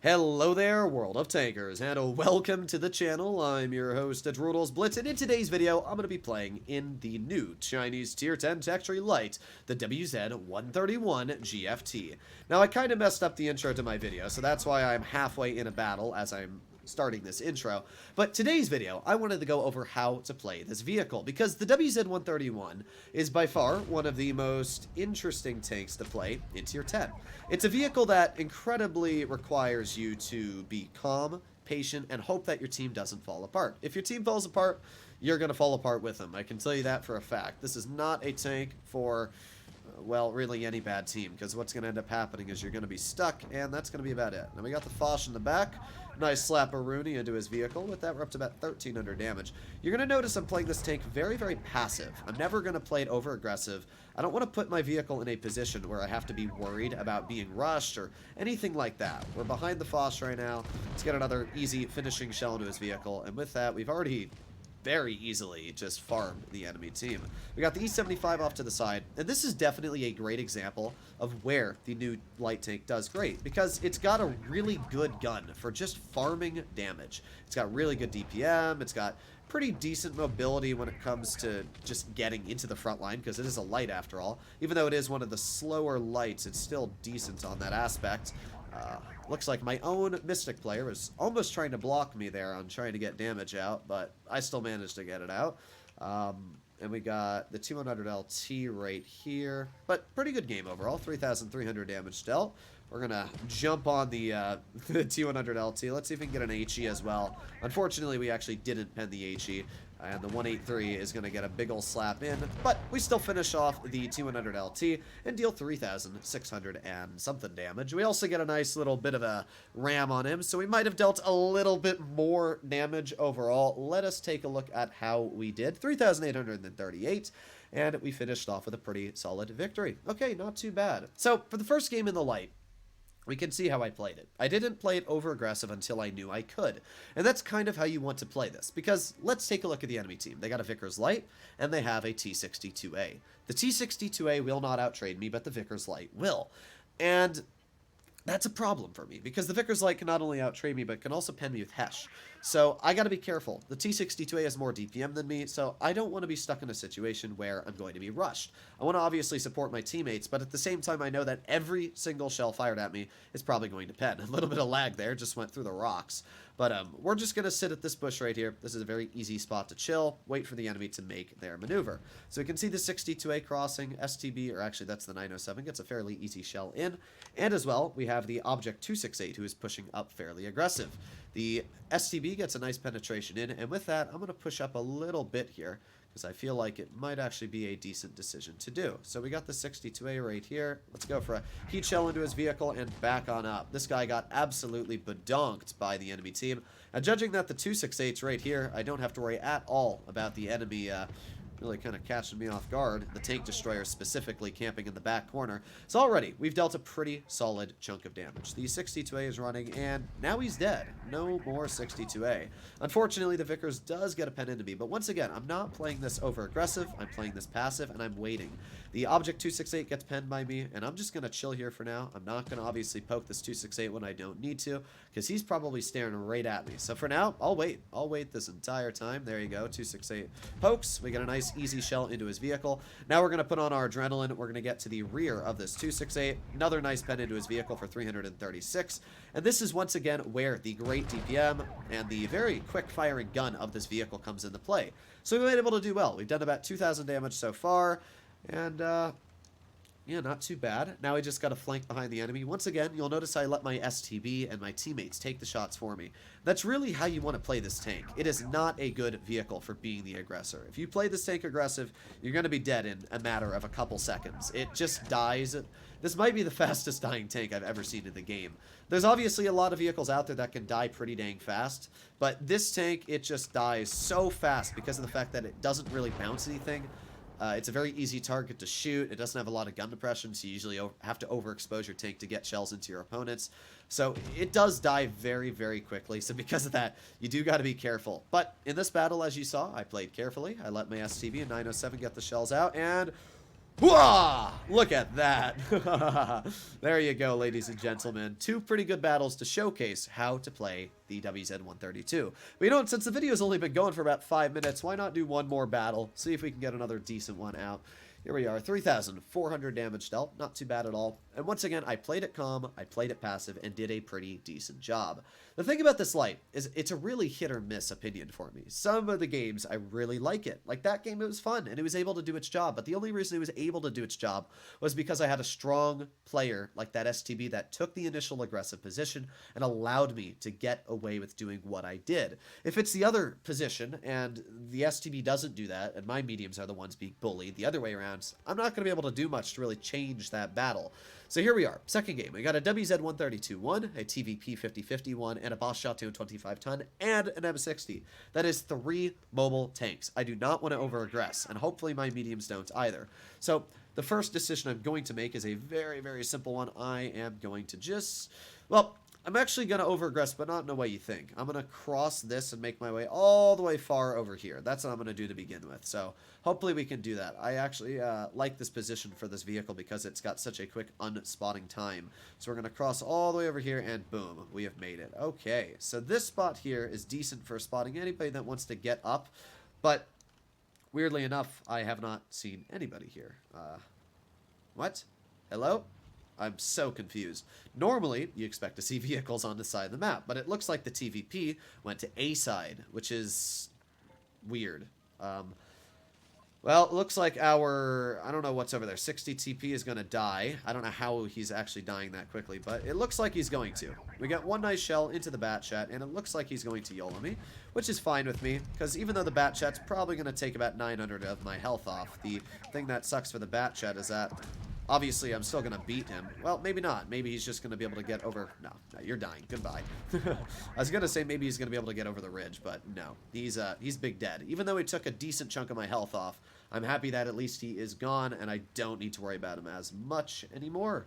Hello there, World of Tankers, and welcome to the channel. I'm your host, Drudels Blitz, and in today's video, I'm going to be playing in the new Chinese Tier 10 Tech Tree Light, the WZ-131 GFT. Now, I kind of messed up the intro to my video, so that's why I'm halfway in a battle as I'm starting this intro. But today's video, I wanted to go over how to play this vehicle, because the WZ-131 is by far one of the most interesting tanks to play in Tier 10. It's a vehicle that incredibly requires you to be calm, patient, and hope that your team doesn't fall apart. If your team falls apart, you're going to fall apart with them. I can tell you that for a fact. This is not a tank for well, really any bad team, because what's going to end up happening is you're going to be stuck, and that's going to be about it. Now we got the Foch in the back. Nice slap of Rooney into his vehicle. With that, we're up to about 1,300 damage. You're going to notice I'm playing this tank very, very passive. I'm never going to play it over-aggressive. I don't want to put my vehicle in a position where I have to be worried about being rushed or anything like that. We're behind the Foch right now. Let's get another easy finishing shell into his vehicle, and with that, we've already very easily just farm the enemy team. We got the E75 off to the side, and this is definitely a great example of where the new light tank does great, because it's got a really good gun for just farming damage. It's got really good DPM, it's got pretty decent mobility when it comes to just getting into the front line, because it is a light after all. Even though it is one of the slower lights, it's still decent on that aspect. Looks like my own Mystic player was almost trying to block me there on trying to get damage out, but I still managed to get it out. And we got the T100 LT right here, but pretty good game overall, 3,300 damage dealt. We're going to jump on the T100 LT. Let's see if we can get an HE as well. Unfortunately, we actually didn't pen the HE, and the 183 is going to get a big ol' slap in, but we still finish off the T100 LT and deal 3,600 and something damage. We also get a nice little bit of a ram on him, so we might have dealt a little bit more damage overall. Let us take a look at how we did. 3,838. And we finished off with a pretty solid victory. Okay, not too bad. So, for the first game in the light, we can see how I played it. I didn't play it over-aggressive until I knew I could. And that's kind of how you want to play this, because let's take a look at the enemy team. They got a Vickers Light, and they have a T62A. The T62A will not outtrade me, but the Vickers Light will. And that's a problem for me, because the Vickers Light can not only outtrade me, but can also pen me with Hesh. So I gotta be careful. The T62A has more DPM than me, so I don't want to be stuck in a situation where I'm going to be rushed. I want to obviously support my teammates, but at the same time I know that every single shell fired at me is probably going to pen. A little bit of lag there, just went through the rocks. But we're just going to sit at this bush right here. This is a very easy spot to chill, wait for the enemy to make their maneuver. So we can see the 62A crossing, STB, or actually that's the 907, gets a fairly easy shell in. And as well, we have the Object 268 who is pushing up fairly aggressive. The STB gets a nice penetration in, and with that, I'm going to push up a little bit here, because I feel like it might actually be a decent decision to do. So we got the 62A right here. Let's go for a heat shell into his vehicle and back on up. This guy got absolutely bedonked by the enemy team. And judging that the 268's right here, I don't have to worry at all about the enemy really kind of catching me off guard. The tank destroyer specifically camping in the back corner. So already, we've dealt a pretty solid chunk of damage. The 62A is running, and now he's dead. No more 62A. Unfortunately, the Vickers does get a pen into me, but once again, I'm not playing this over-aggressive. I'm playing this passive, and I'm waiting. The Object 268 gets penned by me, and I'm just going to chill here for now. I'm not going to obviously poke this 268 when I don't need to, because he's probably staring right at me. So for now, I'll wait. I'll wait this entire time. There you go, 268 pokes. We get a nice easy shell into his vehicle. Now we're going to put on our adrenaline. We're going to get to the rear of this 268. Another nice pen into his vehicle for 336. And this is once again where the great DPM and the very quick firing gun of this vehicle comes into play. So we've been able to do well. We've done about 2,000 damage so far. And, yeah, not too bad. Now we just got to flank behind the enemy. Once again, you'll notice I let my STB and my teammates take the shots for me. That's really how you want to play this tank. It is not a good vehicle for being the aggressor. If you play this tank aggressive, you're going to be dead in a matter of a couple seconds. It just dies. This might be the fastest dying tank I've ever seen in the game. There's obviously a lot of vehicles out there that can die pretty dang fast, but this tank, it just dies so fast because of the fact that it doesn't really bounce anything. It's a very easy target to shoot. It doesn't have a lot of gun depression, so you usually have to overexpose your tank to get shells into your opponents. So it does die very, very quickly. So because of that, you do got to be careful. But in this battle, as you saw, I played carefully. I let my STB and 907 get the shells out, and Whoa! Look at that. There you go, ladies and gentlemen. Two pretty good battles to showcase how to play the WZ-132. But you know what? Since the video's only been going for about 5 minutes, why not do one more battle? See if we can get another decent one out. Here we are, 3,400 damage dealt. Not too bad at all. And once again, I played it calm, I played it passive, and did a pretty decent job. The thing about this light is it's a really hit or miss opinion for me. Some of the games, I really like it. Like that game, it was fun, and it was able to do its job. But the only reason it was able to do its job was because I had a strong player like that STB that took the initial aggressive position and allowed me to get away with doing what I did. If it's the other position, and the STB doesn't do that, and my mediums are the ones being bullied the other way around, I'm not going to be able to do much to really change that battle. So here we are, second game. We got a WZ-132-1, a TVP 50-50-1, and a Boss Shot 225-ton, and an M60. That is 3 mobile tanks. I do not want to over-aggress, and hopefully my mediums don't either. So the first decision I'm going to make is a very, very simple one. I am going to just, well, I'm actually going to over-aggress, but not in a way you think. I'm going to cross this and make my way all the way far over here. That's what I'm going to do to begin with. So hopefully we can do that. I actually like this position for this vehicle because it's got such a quick unspotting time. So we're going to cross all the way over here, and boom, we have made it. Okay, so this spot here is decent for spotting anybody that wants to get up, but weirdly enough, I have not seen anybody here. What? Hello? I'm so confused. Normally, you expect to see vehicles on the side of the map, but it looks like the TVP went to A side, which is weird. Well, it looks like our, I don't know what's over there, 60 TP is going to die. I don't know how he's actually dying that quickly, but it looks like he's going to. We got one nice shell into the bat chat, and it looks like he's going to YOLO me, which is fine with me, because even though the bat chat's probably going to take about 900 of my health off, the thing that sucks for the bat chat is that obviously, I'm still going to beat him. Well, maybe not. Maybe he's just going to be able to get over... No, you're dying. Goodbye. I was going to say maybe he's going to be able to get over the ridge, but no. He's big dead. Even though he took a decent chunk of my health off, I'm happy that at least he is gone, and I don't need to worry about him as much anymore.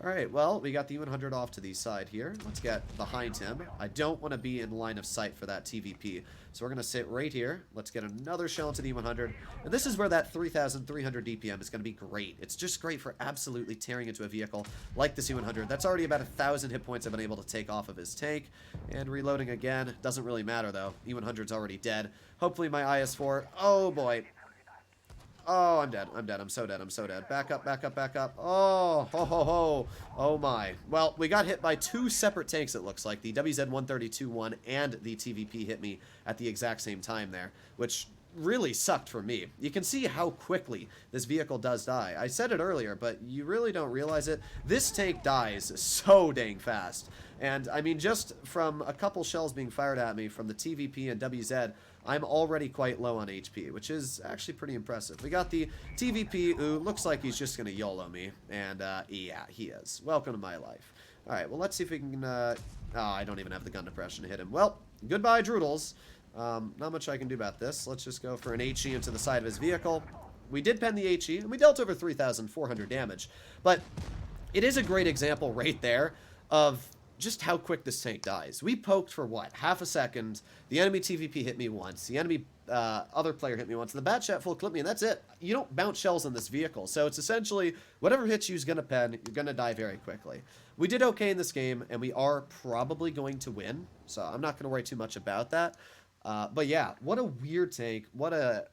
Alright, well, we got the 100 off to the side here. Let's get behind him. I don't want to be in line of sight for that TVP, so we're going to sit right here. Let's get another shell into the 100. And this is where that 3,300 DPM is going to be great. It's just great for absolutely tearing into a vehicle like the C-100. That's already about 1,000 hit points I've been able to take off of his tank. And reloading again. Doesn't really matter, though. E-100's already dead. Hopefully my IS-4... Oh, boy. Oh, I'm dead. I'm dead. I'm so dead. I'm so dead. Back up, back up, back up. Oh, ho, ho, ho. Oh, my. Well, we got hit by 2 separate tanks, it looks like. The WZ-132-1 and the TVP hit me at the exact same time there, which really sucked for me. You can see how quickly this vehicle does die. I said it earlier, but you really don't realize it. This tank dies so dang fast. And, I mean, just from a couple shells being fired at me from the TVP and WZ, I'm already quite low on HP, which is actually pretty impressive. We got the TVP, who looks like he's just going to YOLO me, and yeah, he is. Welcome to my life. Alright, well, let's see if we can, oh, I don't even have the gun depression to hit him. Well, goodbye, Droodles. Not much I can do about this. Let's just go for an HE into the side of his vehicle. We did pen the HE, and we dealt over 3,400 damage, but it is a great example right there of just how quick this tank dies. We poked for what? Half a second. The enemy TVP hit me once. The enemy other player hit me once. The bat chat full clipped me, and that's it. You don't bounce shells in this vehicle. So it's essentially whatever hits you is going to pen. You're going to die very quickly. We did okay in this game, and we are probably going to win. So I'm not going to worry too much about that. But yeah, what a weird tank. What a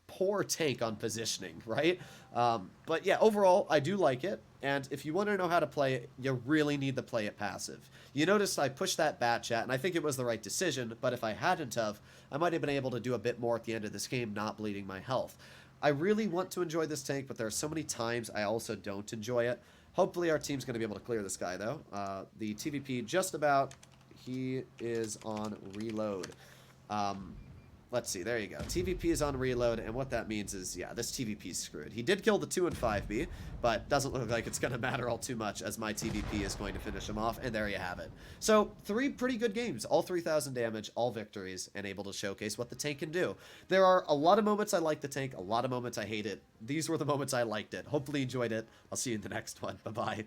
poor tank on positioning, right? But yeah, overall, I do like it. And if you want to know how to play it, you really need to play it passive. You noticed I pushed that bat chat, and I think it was the right decision, but if I hadn't have, I might have been able to do a bit more at the end of this game, not bleeding my health. I really want to enjoy this tank, but there are so many times I also don't enjoy it. Hopefully our team's going to be able to clear this guy, though. The TVP just about, he is on reload. Let's see, there you go. TVP is on reload, and what that means is, yeah, this TVP's screwed. He did kill the 2 and 5B, but doesn't look like it's going to matter all too much as my TVP is going to finish him off, and there you have it. So, 3 pretty good games. All 3,000 damage, all victories, and able to showcase what the tank can do. There are a lot of moments I like the tank, a lot of moments I hate it. These were the moments I liked it. Hopefully you enjoyed it. I'll see you in the next one. Bye-bye.